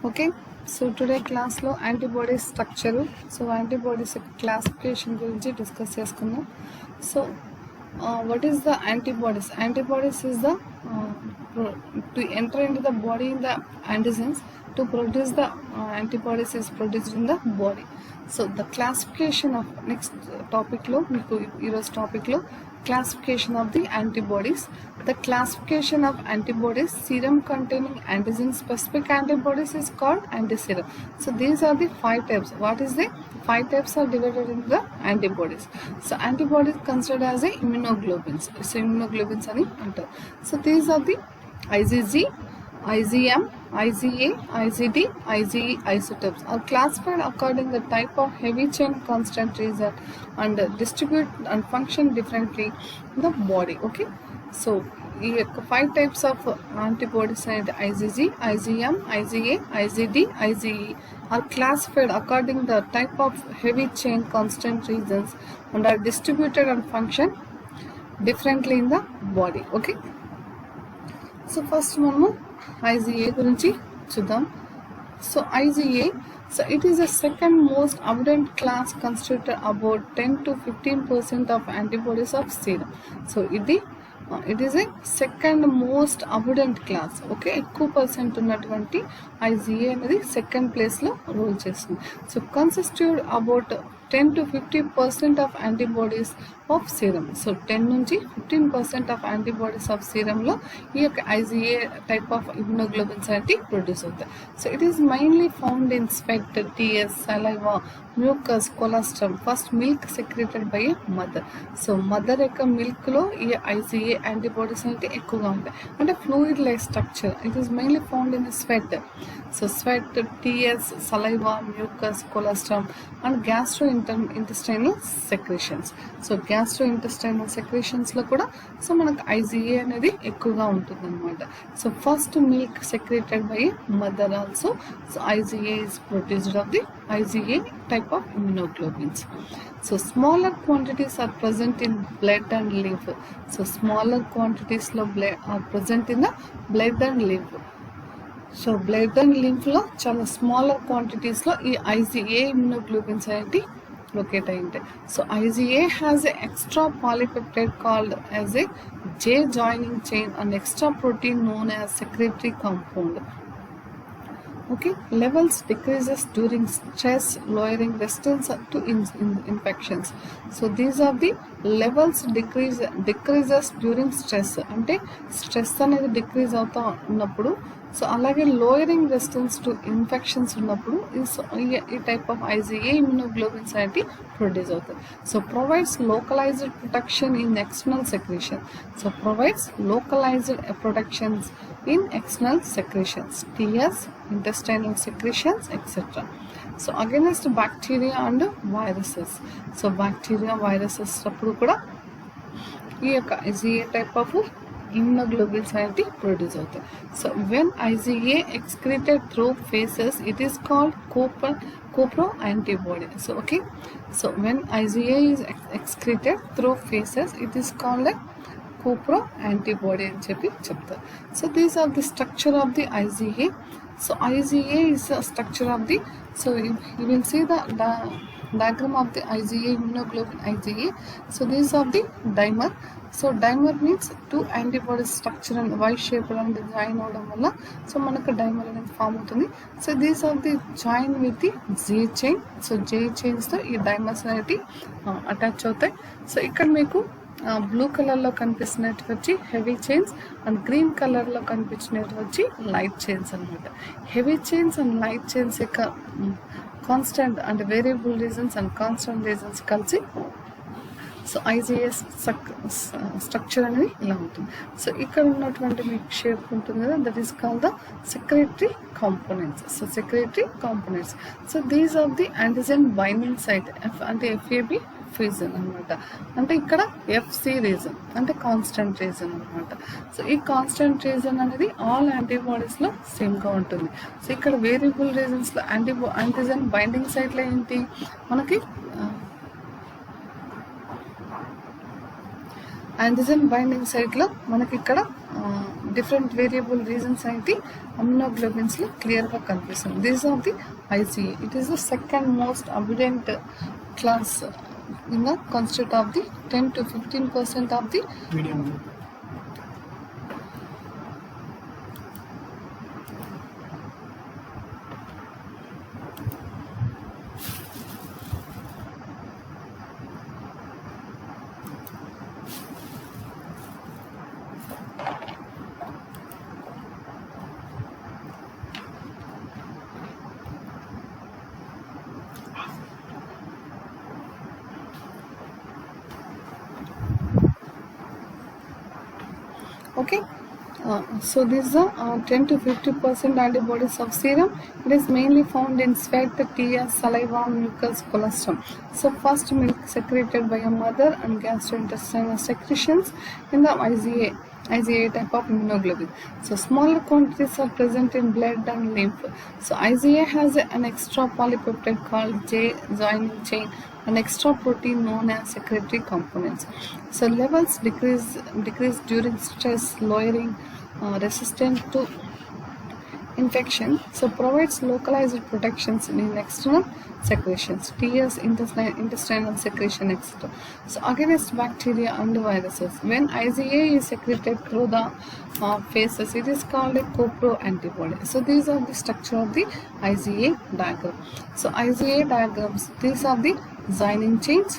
Okay, so today class lo antibody structure, so antibodies classification gurinchi discuss cheskunna. So what is the antibodies? Antibodies is the to enter into the body in the antigens to produce the antibodies is produced in the body. So the classification of next topic lo meeku ee topic lo classification of the antibodies. The classification of antibodies, serum containing antigen specific antibodies is called antiserum. So these are the 5 types. What is the 5 types are divided into the antibodies. So antibodies considered as a immunoglobulins. So immunoglobulins ani antaru. So these are the IgG, IgM, IgA, IgD, IgE isotopes are classified according to the type of heavy chain constant region and distribute and function differently in the body. Okay, so ఈ 5 types of antibodies and IgG, IgM, IgA, IgD, IgE are classified according to the type of heavy chain constant regions and are distributed and function differently in the body. Okay, so first మనము IgA గురించి చూద్దాం. So IgA, so it is the second most abundant class constituted about 10 to 15% of antibodies of serum. So it is a second most abundant class. Okay, ఎక్కువ percent ఉన్నటువంటి IgA అనేది second ప్లేస్లో role చేస్తుంది. So consisted about 10 to 50% of antibodies of serum. So 10 నుంచి 15% of antibodies of serum లో ఈ యొక్క IgA type of immunoglobulins అనేది ప్రొడ్యూస్ అవుతాయి. So it is mainly found in sweat, tears, saliva, mucus, colostrum, first milk secreted by a mother. So mother యొక్క milk లో ఈ IgA antibodies అనేది ఎక్కువగా ఉంటాయి. అంటే fluid like structure. It is mainly found in sweat. So sweat, tears, saliva, mucus, colostrum and gastrointestinal secretions. So gastrointestinal secretions లో కూడా so మనకు IgA అనేది ఎక్కువగా ఉంటుంది అనమాట. So first milk secreted by mother also. So IgA is produced of the IgA type of immunoglobulins. So smaller quantities are present in blood and lymph. So smaller quantities లో are present in the blood and lymph. So blood and లింఫ్లో చాలా smaller క్వాంటిటీస్లో ఈ IgA immunoglobulins అనేవి locate అయి ఉంటాయి. So IgA has a extra polypeptide called as a J joining chain and extra protein known as secretary compound. Okay, levels decreases during stress, lowering resistance to infections. So these are the levels decreases during stress. అంటే stress అనేది decrease అవుతా ఉన్నప్పుడు so అలాగే lowering resistance to infections ఉన్నప్పుడు ఈ type of IgA immunoglobulins అనేవి produce అవుతాయి. So provides localized protection in external secretion. So provides localized protections in external secretions, tears, intestinal secretions, etc. So against bacteria and viruses. So bacteria, viruses అప్పుడు కూడా ఈ యొక్క IgA type of immunoglobulins అనేవి produce అవుతాయి. So when IgA excreted through faces, it is called copro antibody. So okay, so when IgA is excreted through faces, it is called a copro antibody అని చెప్పి చెప్తారు. So these are the structure of the IgA. So IgA is the structure of the, so you will see the diagram of the IgA immunoglobulin IgA. So these are the dimer. So dimer means 2 antibodies structure and Y shape and join అవడం వల్ల so మనకు dimer అనేది form అవుతుంది. So these are the join with the J chain. So J చైన్స్తో ఈ dimers అనేవి attach అవుతాయి. So ఇక్కడ మీకు బ్లూ కలర్లో కనిపిస్తున్నట్టు వచ్చి హెవీ చైన్స్ అండ్ గ్రీన్ కలర్లో కనిపించినట్టు వచ్చి లైట్ చైన్స్ అనమాట. Heavy chains and light chains యొక్క constant and variable regions and constant regions కలిసి సో IgA స్ట్రక్చర్ అనేది ఇలా ఉంటుంది. సో ఇక్కడ ఉన్నటువంటి మీకు షేప్ ఉంటుంది కదా, that is called the secretary components. So secretary components. So these are the antigen binding site అంటే FAB రీజన్ అనమాట. అంటే ఇక్కడ FC రీజన్ అంటే కాన్స్టెంట్ రీజన్ అనమాట. సో ఈ కాన్స్టెంట్ రీజన్ అనేది ఆల్ యాంటీబాడీస్లో సేమ్గా ఉంటుంది. సో ఇక్కడ వేరియబుల్ రీజన్స్లో యాంటిజెన్ బైండింగ్ సైట్లో ఏంటి మనకి యాంటిజెన్ బైండింగ్ సైట్లో మనకి ఇక్కడ different variable reasons అయితే immunoglobulins లో క్లియర్ గా కనిపిస్తుంది. This is of the IgA. It is the second most abundant class in the constitute of the 10 to 15% of the medium. Okay, so this is the 10 to 50% antibodies of serum. It is mainly found in sweat, tears, saliva, mucus, colostrum. So first milk secreted by a mother and gastrointestinal secretions in the IgA type of immunoglobulin. So smaller quantities are present in blood and lymph. So IgA has an extra polypeptide called J joining chain, an extra protein known as secretory components. So levels decrease during stress, lowering resistant to infection. So provides localized protections in external secretions, tears, intestinal secretion, etc. So against bacteria and viruses. When IgA is secreted through the phases, it is called a copro antibody. So these are the structure of the IgA diagram. So IgA diagrams, these are the joining chains,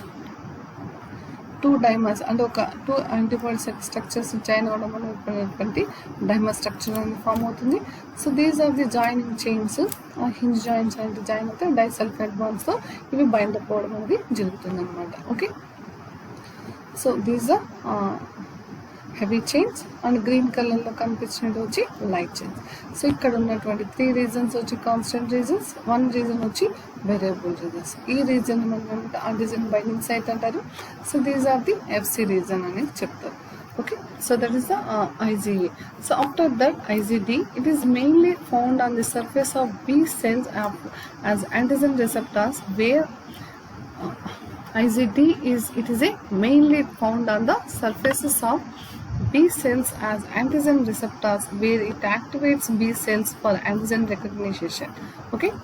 two dimers and two antibody structures join avadam valla dimer structure అనేది form అవుతుంది. So these are the joining chains, hinge joints అంటే join అవుతాయి disulfide bonds తో ఇవి bind up అవ్వడం అనేది జరుగుతుంది అనమాట. Okay, so these are heavy chains and green colour లో కనిపించినట్టు వచ్చి లైట్ చైన్స్. సో ఇక్కడ ఉన్నటువంటి 3 రీజన్స్ వచ్చి కాన్స్టెంట్ రీజన్స్, 1 రీజన్ వచ్చి వేరియబుల్ రీజన్స్. ఈ రీజన్ మనం యాంటిజెన్ బైండింగ్ సైట్ అంటారు. So these are the FC region అనేది చెప్తారు. Okay, so that is the IgA. So after that IgD, it is mainly found on the surface of B cells as antigen receptors, where IgD is mainly found on the surfaces of B cells as antigen receptors, where it activates B cells for antigen recognition. Okay,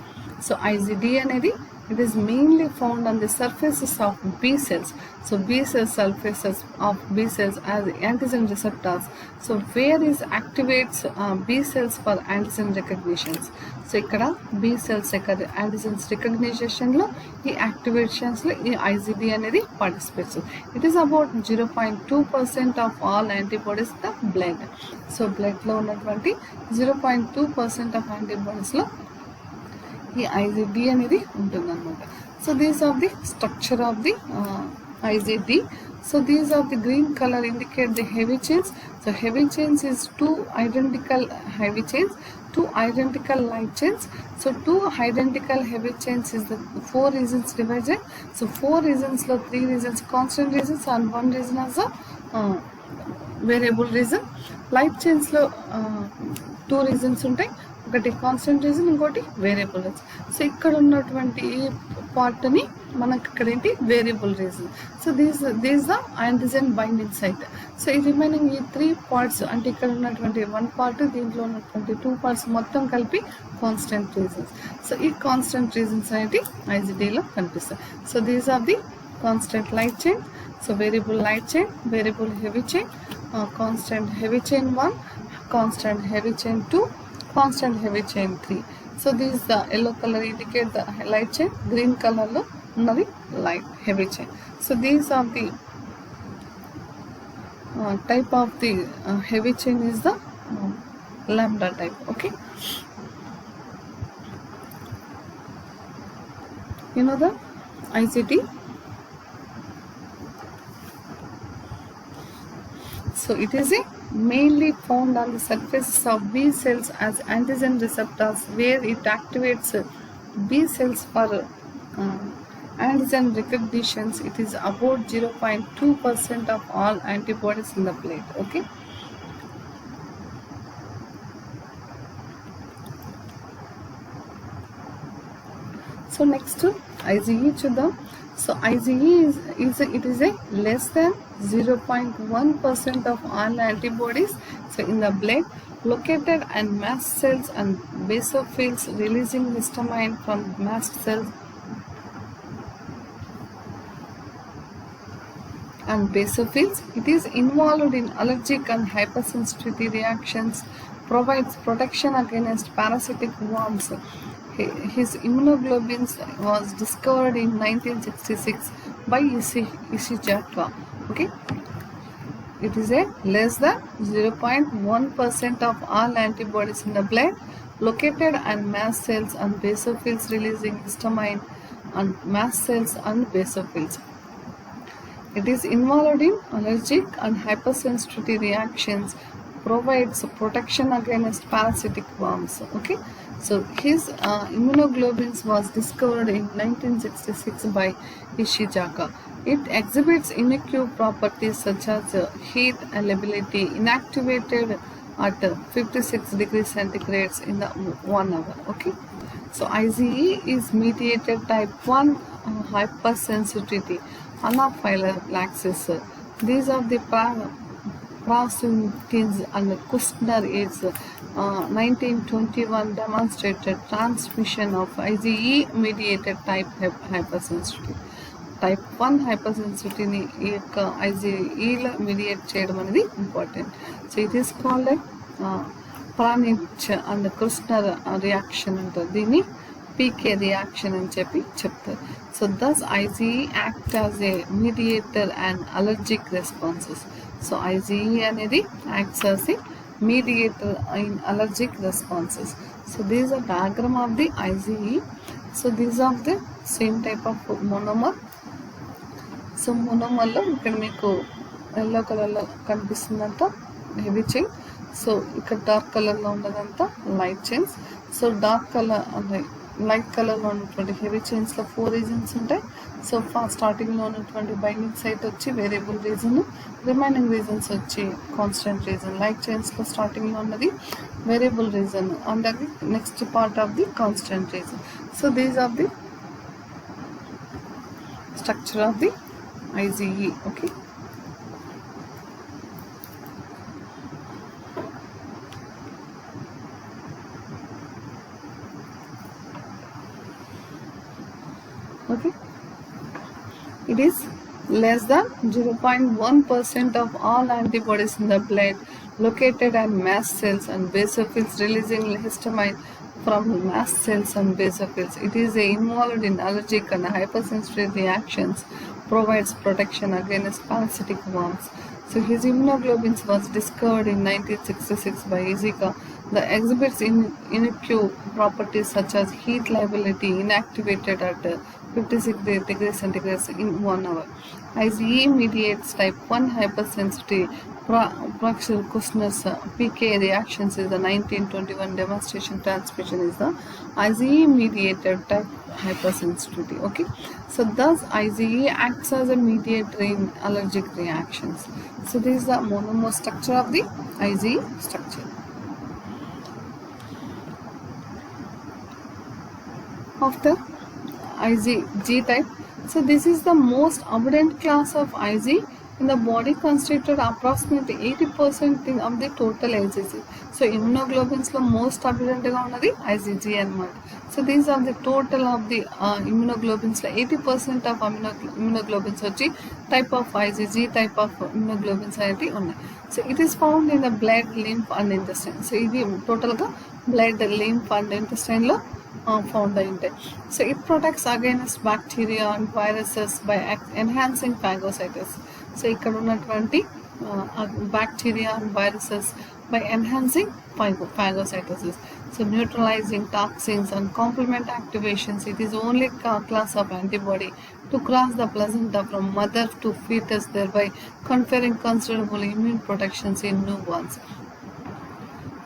so IgD అనేది it is mainly found on the surfaces of B cells. So B cell surfaces of B cells as antigen receptors. So where is activates B cells for antigen recognitions. So ikkada B cells antigens recognition lo ee activations lo ee IgD anedi participates. It is about 0.2% of all antibodies in the blood. So blood lo unnatvanti 0.2% of antibodies lo ఈ IgD అనేది ఉంటుందన్నమాట. So these are the structure of the IgD. So these are the green colour indicate the heavy chains. So heavy chains is 2 identical heavy chains, 2 identical light chains. So 2 identical heavy chains is the 4 regions divided. So 4 regions lo 3 regions constant regions and 1 region as a variable region. Light chains లో 2 regions ఉంటాయి, ఒకటి constant region ఇంకోటి variable region. So ఇక్కడ ఉన్నటువంటి ఈ part ని మనకి ఇక్కడ ఏంటి variable region. So these the antigen binding site. So ఈ రిమైనింగ్ ఈ 3 పార్ట్స్ అంటే ఇక్కడ ఉన్నటువంటి 1 పార్ట్, దీంట్లో ఉన్నటువంటి 2 పార్ట్స్ మొత్తం కలిపి కాన్స్టెంట్ రీజన్స్. సో ఈ కాన్స్టెంట్ రీజన్స్ అనేవి ఐజిడీలో కనిపిస్తాయి. So these are the constant light chain, so variable light chain, variable heavy chain, constant heavy chain 1, constant heavy chain 2, constant heavy chain 3. So these the yellow color indicate the light chain, green color lo unnadi light heavy chain. So these are the type of the heavy chain is the lambda type. Okay, you know the IgD. So it is a mainly found on the surfaces of B cells as antigen receptors, where it activates B cells for antigen recognitions. It is about 0.2% of all antibodies in the blood. Okay, so next IgE చూద్దాం. So IgE is a less than 0.1% of all antibodies, so in the blood, located and mast cells and basophils releasing histamine from mast cells and basophils. It is involved in allergic and hypersensitivity reactions, provides protection against parasitic worms. His immunoglobulins was discovered in 1966 by Ishijaka. Okay, it is a less than 0.1% of all antibodies in the blood, located and mast cells and basophils releasing histamine and mast cells and basophils. It is involved in allergic and hypersensitivity reactions, provides protection against parasitic worms. Okay, so his immunoglobulins was discovered in 1966 by Ishijaka. It exhibits unique properties such as heat availability, inactivated at 56 degrees centigrade in the 1 hour. Okay, so IgE is mediated type 1 hypersensitivity, anaphylaxis. These are the Prasunitins and Kushner is 1921 demonstrated transmission of IgE mediated type hypersensitivity. Type 1 hypersensitivity ఈ యొక్క IgE mediate చేయడం అనేది important. So it is called Pranich and Kushner reaction అంటారు. దీన్ని PK reaction అని చెప్తారు. So thus IgE act as a mediator and allergic responses. So IgE అనేది acts as a mediator in allergic responses. So these are diagram of the IgE. So these are the same type of monomer. So మోనోమర్లో ఇక్కడ మీకు yellow కలర్లో కనిపిస్తుందంతా heavy chain. So ఇక్కడ dark కలర్లో ఉన్నదంతా light chains. So dark colour అంటే light కలర్లో ఉన్నటువంటి హెవీ చైన్స్లో 4 రీజన్స్ ఉంటాయి. సో స్టార్టింగ్లో ఉన్నటువంటి బైండింగ్ సైట్ వచ్చి వేరియబుల్ రీజన్, రిమైనింగ్ రీజన్స్ వచ్చి కాన్స్టెంట్ రీజన్. లైట్ చైన్స్లో స్టార్టింగ్లో ఉన్నది వేరియబుల్ రీజన్ అండ్ అది next part of the constant region. So these are the structure of the IgE. Okay, okay, it is less than 0.1% of all antibodies in the blood, located at mast cells and basophils releasing histamine from mast cells and basophils. It is involved in allergic and hypersensitive reactions, provides protection against parasitic worms. So his immunoglobulins was discovered in 1966 by Ishijaka. The exhibits unique properties such as heat liability, inactivated at 56 degrees centigrade in 1 hour. IgE mediates type 1 hypersensitivity. Kushner's PK reactions is the 1921 demonstration transmission is the IgE mediated type hypersensitivity. Okay, so thus IgE acts as a mediator in allergic reactions. So this is the monomer structure of the IgE structure. Of the IgG type, so this is the most abundant class of Ig in the body, constituted approximately 80% of the total IgG. So immunoglobulins lo most abundant ga unnadi IgG anamata. So these are the total of the immunoglobulins lo 80% of immunoglobulins vachi type of IgG type of immunoglobulins aneti unnai. So it is found in the blood, lymph and intestine. So idi total ga blood, lymph and intestine lo found in it. So it protects against bacteria and viruses by enhancing phagocytosis. So ఇక్కడ ఉన్నటువంటి bacteria and viruses by enhancing phagocytosis. So neutralizing toxins and complement activations. It is only class of antibody to cross the placenta from mother to fetus, thereby conferring considerable immune protections in newborns.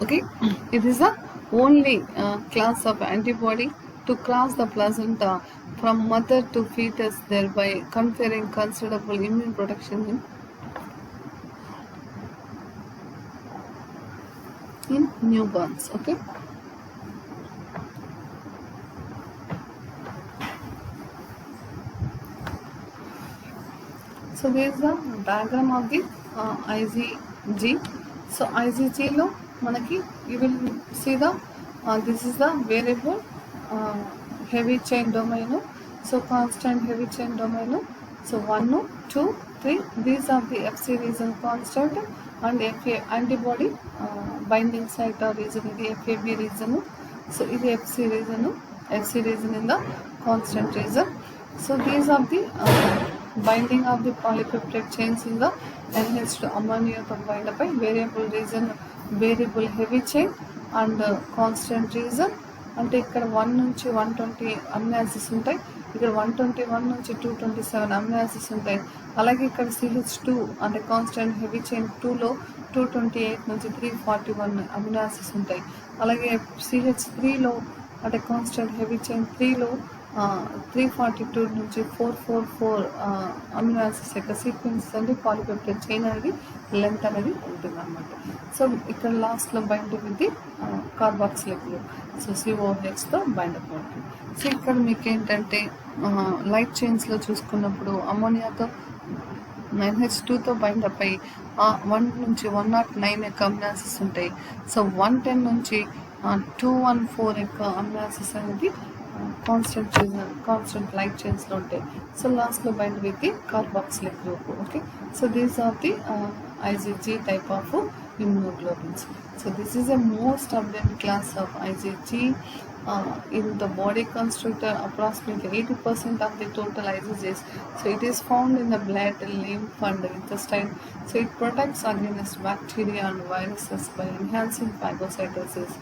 Okay, it is the only class of antibody to cross the placenta from mother to fetus, thereby conferring considerable immune protection in newborns. Okay, So there is the diagram of the IgG. So IgG lo manaki you will see the this is the variable heavy chain domain. So constant heavy chain domain. So 1, 2, 3, these are the Fc region constant, and Fa antibody binding site or region is the Fab region. So this is Fc region in the constant region. So these are the binding of the polypeptide chains in the NH to ammonia to bind up by variable region, variable heavy chain and constant region. అంటే ఇక్కడ 1 నుంచి 120 amino acids ఉంటాయి, ఇక్కడ 121 నుంచి 227 amino acids ఉంటాయి. అలాగే ఇక్కడ CH2 అంటే కాన్స్టెంట్ హెవీ చైన్ 2లో 228 నుంచి 341 అమినో యాసిడ్స్ ఉంటాయి. అలాగే CH3లో అంటే కాన్స్టెంట్ హెవీ చైన్ 3లో 342 నుంచి 444 అమినో యాసిడ్స్ యొక్క సీక్వెన్స్ అనేది పాలిపెప్టైడ్ చైన్ అనేది లెంత్ అనేది ఉంటుంది అనమాట. సో ఇక్కడ లాస్ట్లో bind with the carboxylic group, so COHతో బైండ్ అప్ అవుతుంది. సో ఇక్కడ మీకు ఏంటంటే లైట్ చైన్స్లో చూసుకున్నప్పుడు అమోనియాతో 9H2తో బైండ్ అప్ అయ్యి 1 నుంచి 109 యొక్క అమినో యాసిడ్స్ ఉంటాయి. సో 110 నుంచి 214 యొక్క అమినో యాసిడ్స్ అనేది కాన్స్టెంట్ లైట్ చైన్స్లో ఉంటాయి. సో లాస్ట్లో bind with the carboxylic group. Okay, so these are the IgG type of immunoglobulins. So this is a most abundant class of IgG in the body constructor. Approximately 80% of the total IgGs. So it is found in the blood, lymph and intestine. So it protects against bacteria and viruses by enhancing phagocytosis,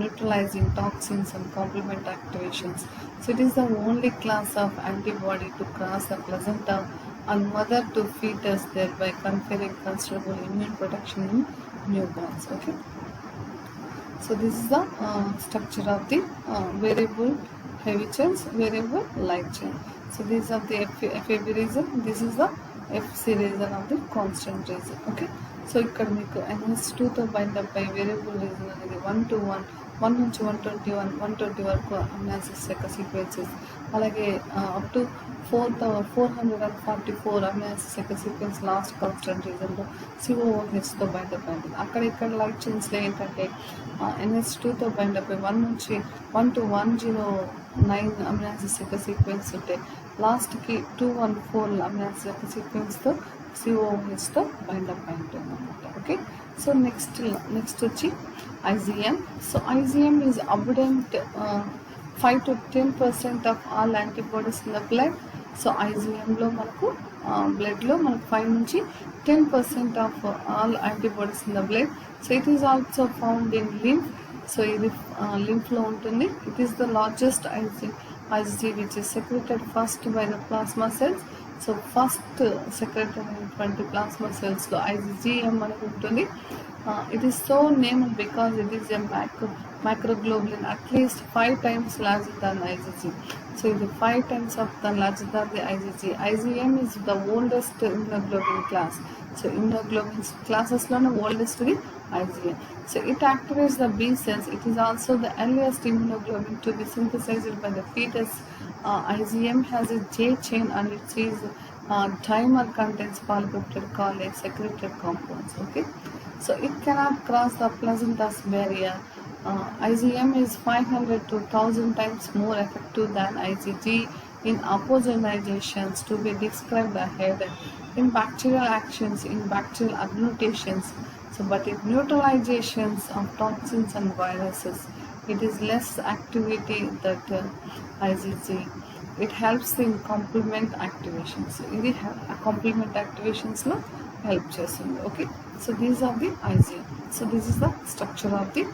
neutralizing toxins and complement activations. So it is the only class of antibody to cross the placenta and mother to fetus, thereby conferring considerable immune protection in newborns. Okay, so this is the structure of the variable heavy chains, variable light chain. So these are the Fab region, this is the Fc region of the constant region. Okay, so ఇక్కడ మీకు NH2తో bind up అయ్యే variable region అనేది 1 to 1 నుంచి 120 వరకు amino acids యొక్క sequences, అలాగే up to 444 amino acids యొక్క సీక్వెన్స్ లాస్ట్ కాన్స్టెంట్ రీజన్లో COOHతో బైండ్ అప్ అయింది. అక్కడ ఇక్కడ లైట్ చైన్స్లో ఏంటంటే NH2తో బైండ్ అప్ అయ్యి 1 నుంచి 1 to 109 అమినో యాసిడ్స్ యొక్క సీక్వెన్స్ ఉంటాయి. లాస్ట్కి 214 అమినో యాసిడ్స్ యొక్క సీక్వెన్స్తో COOHతో బైండ్ అప్ అయి ఉంటుంది అనమాట. ఓకే, సో నెక్స్ట్ వచ్చి IgM. So IgM is abundant 5 to 10% of all antibodies in the blood. So IgMలో మనకు బ్లడ్లో మనకు 5 నుంచి 10% of all antibodies in the blood. So it is also found in lymph. So ఇది లింఫ్లో ఉంటుంది. It is the largest IgG which is secreted first by the plasma cells. So first secretory అయినటువంటి plasma సెల్స్లో IgM అనేది ఉంటుంది. It is so named because it is a microglobulin at least 5 times larger than IgG. So ఇది 5 times of the larger than the IgG. IgM is the oldest immunoglobulin class. సో immunoglobulin క్లాసెస్లోనే oldest the IgM. So it activates the B cells. It is also the earliest immunoglobulin to be synthesized by the fetus. IgM has a J chain and it is dimer contains polypeptide called a secreted compounds. Okay, so it cannot cross the placenta's barrier. IgM is 500 to 1000 times more effective than IgG in apogenizations to be described ahead, in bacterial actions, in bacterial agglutinations. So but in neutralizations of toxins and viruses, it is less activity that IgG. It helps in complement activations. ఇది complement activations లో help చేస్తుంది. Okay, so these are the IgM. So this is the structure of the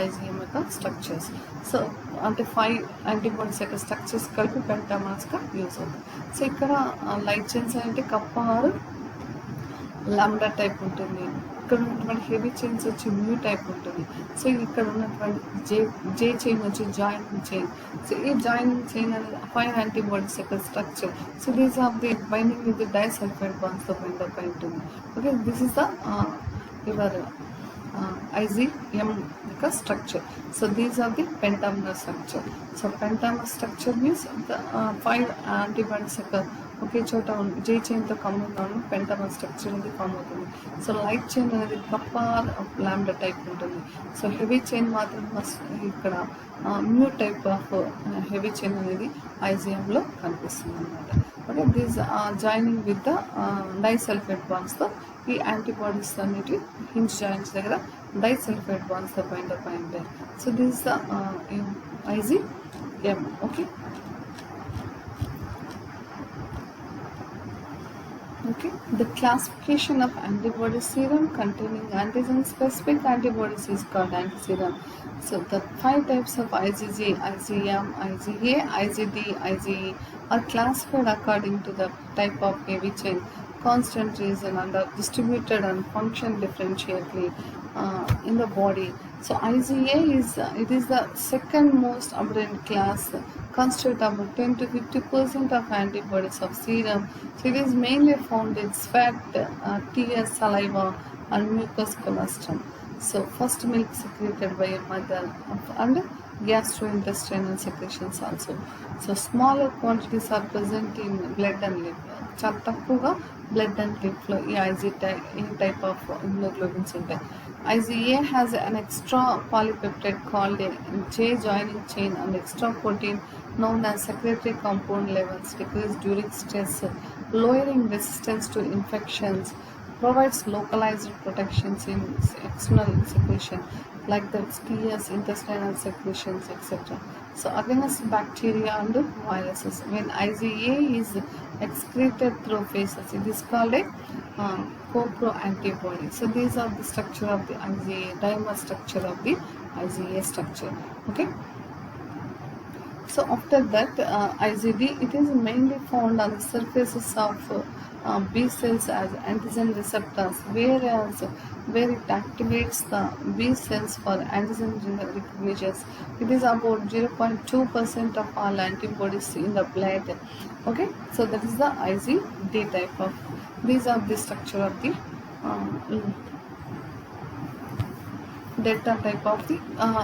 IgM యొక్క structures. So అంటే 5 antibodies యొక్క structures కలిపి పెంటామర్స్గా use అవుతుంది. So ఇక్కడ లైట్ చైన్స్ అంటే కప్ప ఆర్ లాంబ్డా టైప్ ఉంటుంది. ఇక్కడ ఉన్నటువంటి హెవీ చైన్స్ వచ్చి మ్యూ టైప్ ఉంటుంది. సో ఇక్కడ ఉన్నటువంటి జే చైన్ వచ్చి జాయినింగ్ చైన్. సో ఈ జాయినింగ్ చైన్ అనేది 5 యాంటీబాడీస్ యొక్క structure. So these of the binding with the disulphide బాండ్స్తో బైండ్ అప్ అయి ఉంటుంది. Okay, this is the your IgM యొక్క structure. So these are the pentamer structure. So pentamer structure means 5 antibodies యొక్క ఒకే చోట J చైన్తో కమ్ముగా ఉన్న పెంటమర్ స్ట్రక్చర్ అనేది ఫామ్ అవుతుంది. సో లైట్ చైన్ అనేది కప్పార్ లాంబ్డా టైప్ ఉంటుంది. సో హెవీ చైన్ మాత్రం ఇక్కడ mu type of heavy chain అనేది ఐజిఎంలో కనిపిస్తుంది అనమాట. Okay, these joining with the disulphate బాండ్స్తో ఈ యాంటీబాడీస్ అనేవి హింజ్ జాయింట్స్ దగ్గర డైసల్ఫేట్ బాండ్స్తో బైండ్ అప్ అయి ఉంటాయి. So this the IgM. Okay, okay, the classification of antibody serum containing antigen specific antibodies is called antiserum. So the 5 types of IgG, IgM, IgA, IgD, IgE are classified according to the type of heavy chain, constant reason, and are distributed and function differentially in the body. So IgA is the second most abundant class, constitute about 10 to 50% of antibodies of serum. So it is mainly found in sweat, tears, saliva, and mucous colostrum. So first milk secreted by a mother and gastrointestinal secretions also. So smaller quantities are present in blood and lymph. చాలా తక్కువగా blood and లింఫ్లో ఈ type of ఇమ్యునోగ్లోబిన్స్ ఉంటాయి. IgA has an extra polypeptide called a J joining chain and extra protein known as secretory compound levels decrease during stress, lowering resistance to infections, provides localized protections in external secretion like the tears, intestinal secretions, etc. So against bacteria and viruses, when IgA is excreted through feces, it is called a co-pro antibody. So these are the structure of the IgA, dimer structure of the IgA structure. Okay. So after that, IgD, it is mainly found on the surfaces of B cells as antigen receptors, where it activates the B cells for antigen recognition. It is about 0.2% of all antibodies in the blood. Okay, so that is the IgD type of. These are the structure of the delta type of the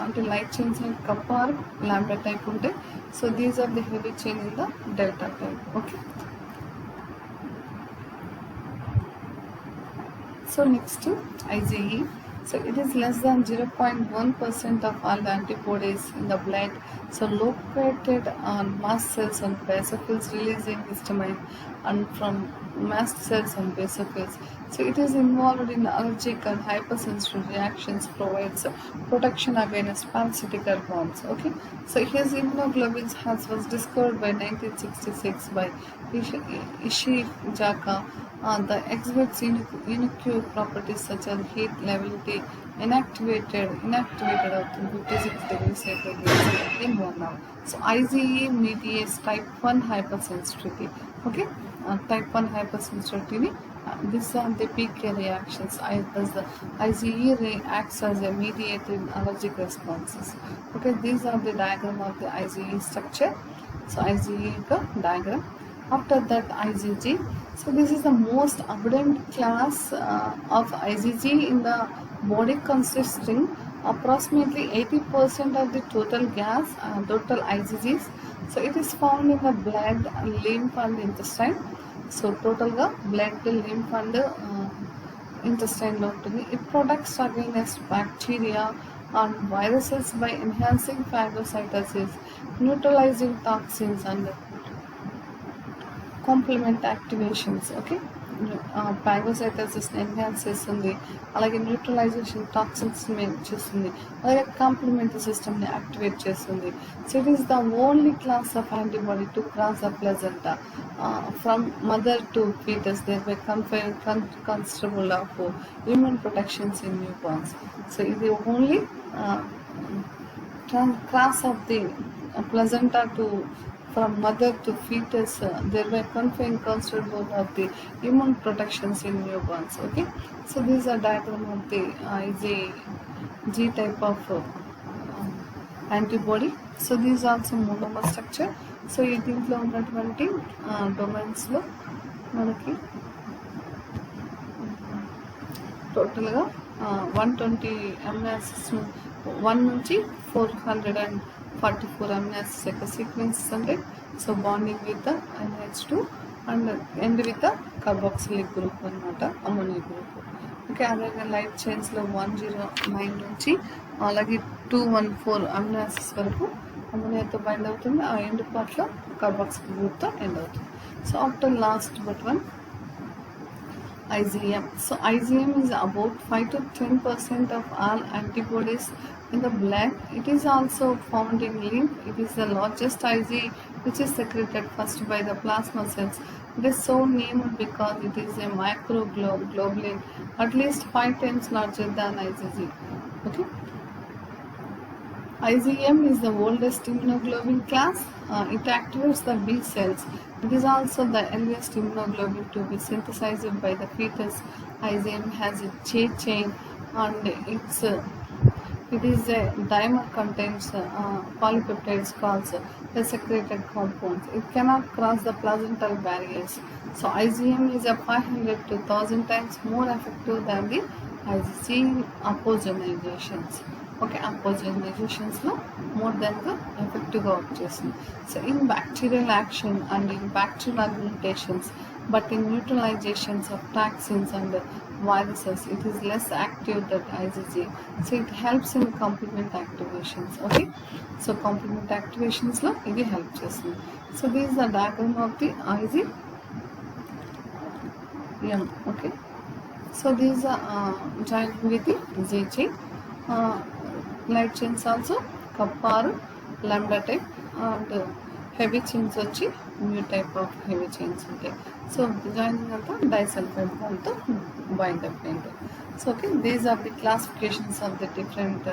అంటే light chains and kappa or lambda type ఉంటాయి. So these are the heavy chain in the delta type. Okay, so next IgE. So it is less than 0.1% of all the antibodies in the blood. So located on mast cells and basophils, releasing histamine and from mast cells and basophils. So it is involved in allergic and hypersensitive reactions, provides protection against parasitical bombs. Okay, so his immunoglobulins was discovered by 1966 by Ishijaka. The exhibits unique properties such as heat, levelity, inactivated up to 56 degrees centigrade in 1 hour. So IgE mediates type 1 hypersensitivity. Okay, type 1 hypersensitivity. These are the PK reactions. Thus the IgE acts as a mediator in allergic responses. Okay, these are the diagram of the IgE structure. So IgE diagram. After that IgG. So this is the most abundant class of IgG in the body, consisting approximately 80% of the total gas, total IgGs. So it is found in the blood, lymph and intestine. So total ga blood, lymph and intestine lo untundi. It protects against bacteria and viruses by enhancing phagocytosis, neutralizing toxins and complement activations. Okay, phagocytosis enhance చేస్తుంది, అలాగే neutralisation toxins చేస్తుంది, అలాగే complementary సిస్టమ్ని activate చేస్తుంది. So it is the only class of antibody to cross the placenta from mother to foetus, there by considerable of immune protections in newborns. So ఇది only cross of the placenta to from mother to fetus, thereby conferring considerable of the immune protections in newborns. Okay, so these are diagram of the IgG type of antibody. So these are also monomer structure. So ఈ దీంట్లో ఉన్నటువంటి డొమైన్స్లో మనకి టోటల్గా 120 amino acids 1 నుంచి 444 amino acids యొక్క sequences ఉంటాయి. So bonding with the NH2 and end with carboxylic group అనమాట, ammonia group. Okay, అలాగే లైట్ చైన్స్లో 109 నుంచి అలాగే 214 అమినో యాసిడ్స్ వరకు అమోనియాతో బైండ్ అవుతుంది. ఆ ఎండ్ పార్ట్లో కార్బాక్సిలిక్ గ్రూప్తో ఎండ్ అవుతుంది. So after last but one IgM. So IgM is about 5 to 10% of all antibodies in the blood. It is also found in lymph. It is the largest Ig which is secreted first by the plasma cells. It is so named because it is a microglobulin at least 5 times larger than IgG. Okay. IgM is the oldest immunoglobulin class. It activates the B cells. It is also the earliest immunoglobulin to be synthesized by the fetus. IgM has a J chain and it is a dimer contains polypeptides called the secreted compounds. It cannot cross the placental barriers. So IgM is a 500 to 1000 times more effective than the IgG in apogeneizations. Okay, apogeneizations more than the effective oxidation. So in bacterial action and in bacterial augmentations, but in neutralizations of toxins and viruses, it is less active than IgG. So it helps in complement activations. Okay, so complement activations lo ఇది help చేస్తుంది. So this is the diagram of the IgM. Okay, so these are joined with the J chain. Light chains also kappa lambda type and heavy chains వచ్చి mu type of heavy chains ఉంటాయి. So joining అంతా disulfide బాండ్తో bind up అయింది. So okay, these are the classifications of the different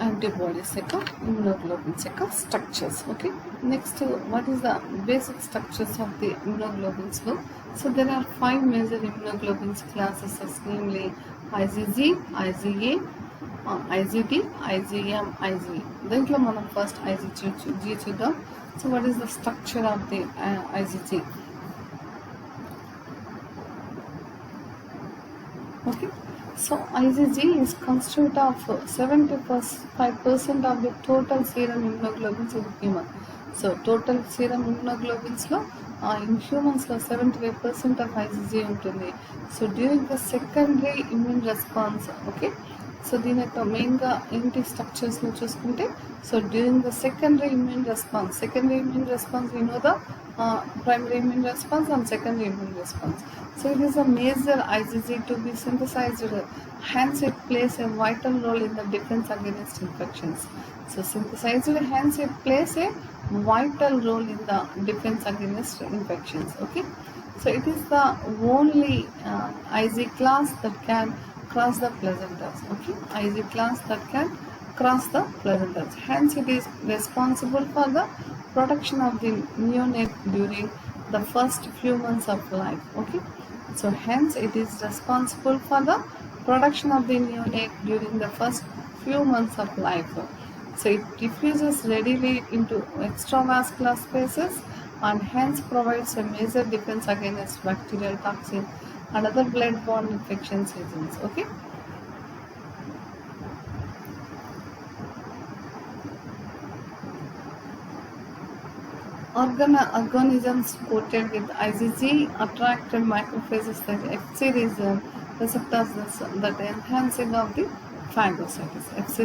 antibodies యొక్క immunoglobulins యొక్క structures. Okay, next what is the basic structures of the immunoglobulins? So there are 5 major immunoglobulins classes, namely IgG, IgA, IgD, IgM, IgE. దీంట్లో మనం first IgG చూద్దాం. So what is the structure of the IgG? Okay, so IgG is constituted of 75% of the total serum immunoglobulins in human. So total serum immunoglobulins lo in humans lo 75% of IgG ఉంటుంది. So during the secondary immune response, okay, so దీని యొక్క మెయిన్గా ఏంటి స్ట్రక్చర్స్ని చూసుకుంటే, so during the secondary immune response we know the primary immune response and secondary immune response. So it is a major IgG to be synthesized, hence it plays a vital role in the defense against infections. So synthesized, hence it plays a vital role in the defense against infections. Okay, so it is the only Ig class that can cross the placentas. Okay, Ig class that can cross the placentas, hence it is responsible for the protection of the neonate during the first few months of life. Okay, so hence it is responsible for the protection of the neonate during the first few months of life. So it diffuses readily into extravascular spaces and hence provides a major defense against bacterial toxin and other blood-borne infections agents. Okay, organisms coated with IgG attracted macrophages like Fc receptors that enhancing of the phagocytosis. Fc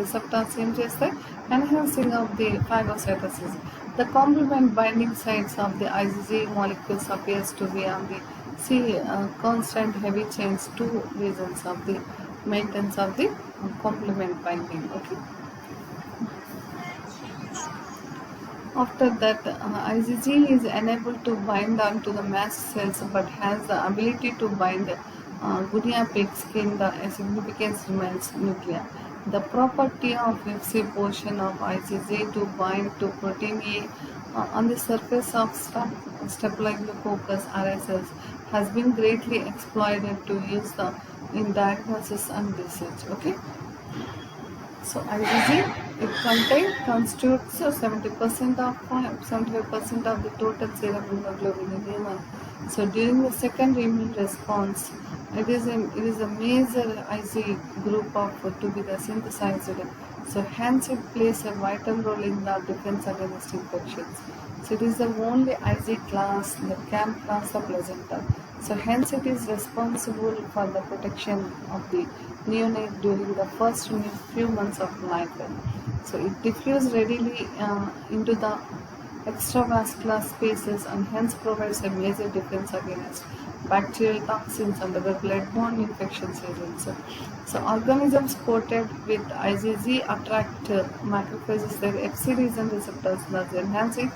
receptors ఏం చేస్తాయి? Enhancing of the phagocytosis. The complement binding sites of the IgG molecules appears to be on the constant heavy chains, 2 reasons of the maintenance of the complement binding. Okay, after that IgG is unable to bind onto the mast cells but has the ability to bind guinea pig skin. The significance remains nuclear. The property of Fc portion of IgG to bind to protein A on the surface of Staphylococcus aureus has been greatly exploited to use in diagnosis and research. Okay, so IgG it constitutes 75% of the total serum immunoglobulin in human. So during the secondary immune response, it is a major Ig group of to be the synthesized So hence it plays a vital role in the defense against infections. So it is the only IG class that can cross the placenta. So hence it is responsible for the protection of the neonate during the first few months of life. So it diffuses readily into the extravascular spaces and hence provides a major defense against bacterial toxins and other blood-borne infections agents. So organisms coated with IgG attract macrophages, their Fc region receptors, thus enhancing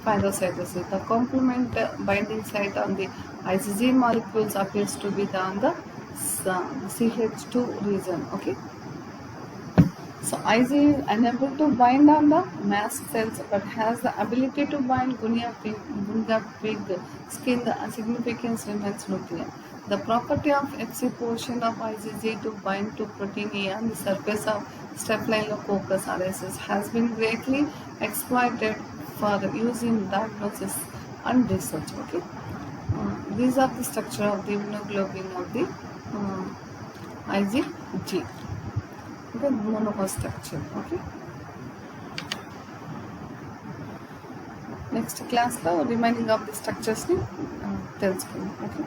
phagocytosis. The complement binding site on the IgG molecules appears to be on the CH2 region. Okay. So Ig is unable to bind on the mast cells but has the ability to bind Guinea pig skin. The significance remains nuclear. The property of Fc portion of IgG to bind to protein A on the surface of Staphylococcus aureus has been greatly exploited for use in diagnosis and research. Okay, these are the structure of the immunoglobulin of the IgG. Okay, monomer structure. Okay, next class lo remaining of the structures ni తెలుసుకుందాం. Okay.